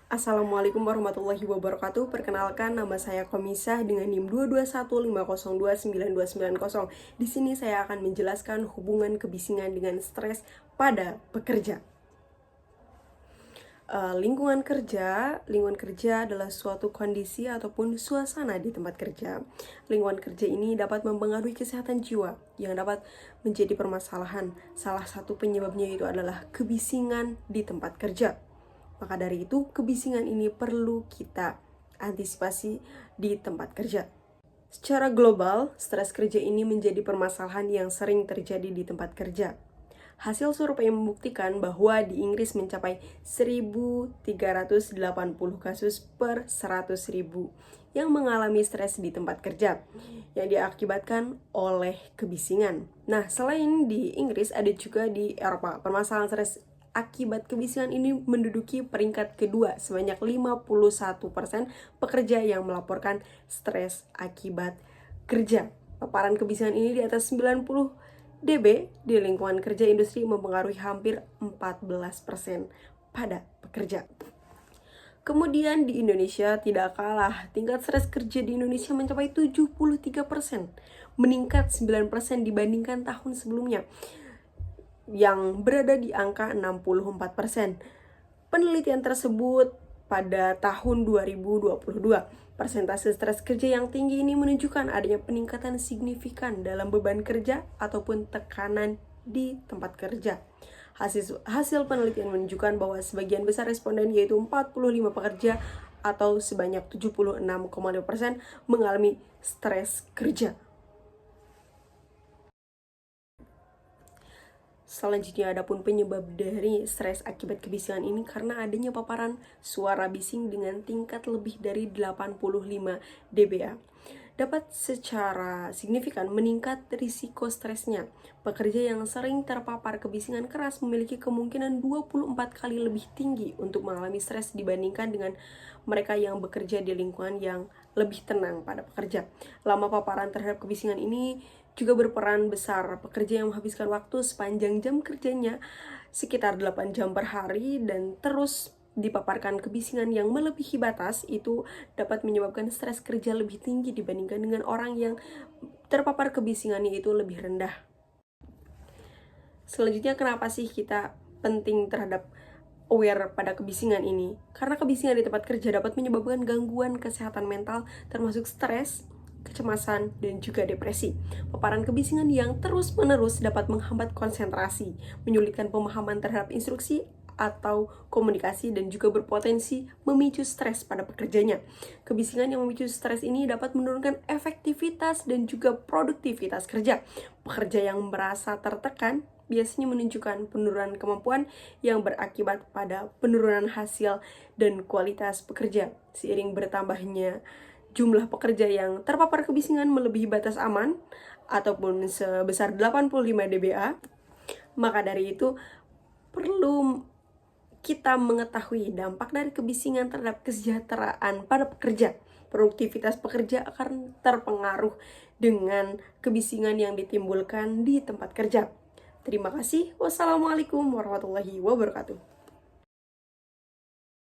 Assalamualaikum warahmatullahi wabarakatuh. Perkenalkan, nama saya Komisah dengan NIM 22150292990. Di sini saya akan menjelaskan hubungan kebisingan dengan stres pada pekerja. Lingkungan kerja adalah suatu kondisi ataupun suasana di tempat kerja. Lingkungan kerja ini dapat mempengaruhi kesehatan jiwa yang dapat menjadi permasalahan. Salah satu penyebabnya itu adalah kebisingan di tempat kerja. Maka dari itu, kebisingan ini perlu kita antisipasi di tempat kerja. Secara global, stres kerja ini menjadi permasalahan yang sering terjadi di tempat kerja. Hasil survei membuktikan bahwa di Inggris mencapai 1.380 kasus per 100.000 yang mengalami stres di tempat kerja yang diakibatkan oleh kebisingan. Nah, selain di Inggris, ada juga di Eropa. Permasalahan stres akibat kebisingan ini menduduki peringkat kedua, sebanyak 51% pekerja yang melaporkan stres akibat kerja. Paparan kebisingan ini di atas 90 dB di lingkungan kerja industri mempengaruhi hampir 14% pada pekerja. Kemudian di Indonesia tidak kalah, tingkat stres kerja di Indonesia mencapai 73%, meningkat 9% dibandingkan tahun sebelumnya yang berada di angka 64%. Penelitian tersebut pada tahun 2022. Persentase stres kerja yang tinggi ini menunjukkan adanya peningkatan signifikan dalam beban kerja ataupun tekanan di tempat kerja. Hasil penelitian menunjukkan bahwa sebagian besar responden, yaitu 45 pekerja atau sebanyak 76,5%, mengalami stres kerja. Selanjutnya, adapun penyebab dari stres akibat kebisingan ini karena adanya paparan suara bising dengan tingkat lebih dari 85 dBA. Dapat secara signifikan meningkat risiko stresnya. Pekerja yang sering terpapar kebisingan keras memiliki kemungkinan 24 kali lebih tinggi untuk mengalami stres dibandingkan dengan mereka yang bekerja di lingkungan yang lebih tenang pada pekerja. Lama paparan terhadap kebisingan ini juga berperan besar. Pekerja yang menghabiskan waktu sepanjang jam kerjanya sekitar 8 jam per hari dan terus dipaparkan kebisingan yang melebihi batas itu dapat menyebabkan stres kerja lebih tinggi dibandingkan dengan orang yang terpapar kebisingannya itu lebih rendah. Selanjutnya, kenapa sih kita penting terhadap aware pada kebisingan ini? Karena kebisingan di tempat kerja dapat menyebabkan gangguan kesehatan mental termasuk stres, kecemasan, dan juga depresi. Paparan kebisingan yang terus-menerus dapat menghambat konsentrasi, menyulitkan pemahaman terhadap instruksi atau komunikasi, dan juga berpotensi memicu stres pada pekerjanya. Kebisingan yang memicu stres ini dapat menurunkan efektivitas dan juga produktivitas kerja. Pekerja yang merasa tertekan biasanya menunjukkan penurunan kemampuan yang berakibat pada penurunan hasil dan kualitas pekerja. Seiring bertambahnya jumlah pekerja yang terpapar kebisingan melebihi batas aman ataupun sebesar 85 dBA, maka dari itu perlu kita mengetahui dampak dari kebisingan terhadap kesejahteraan pada pekerja. Produktivitas pekerja akan terpengaruh dengan kebisingan yang ditimbulkan di tempat kerja. Terima kasih. Wassalamualaikum warahmatullahi wabarakatuh.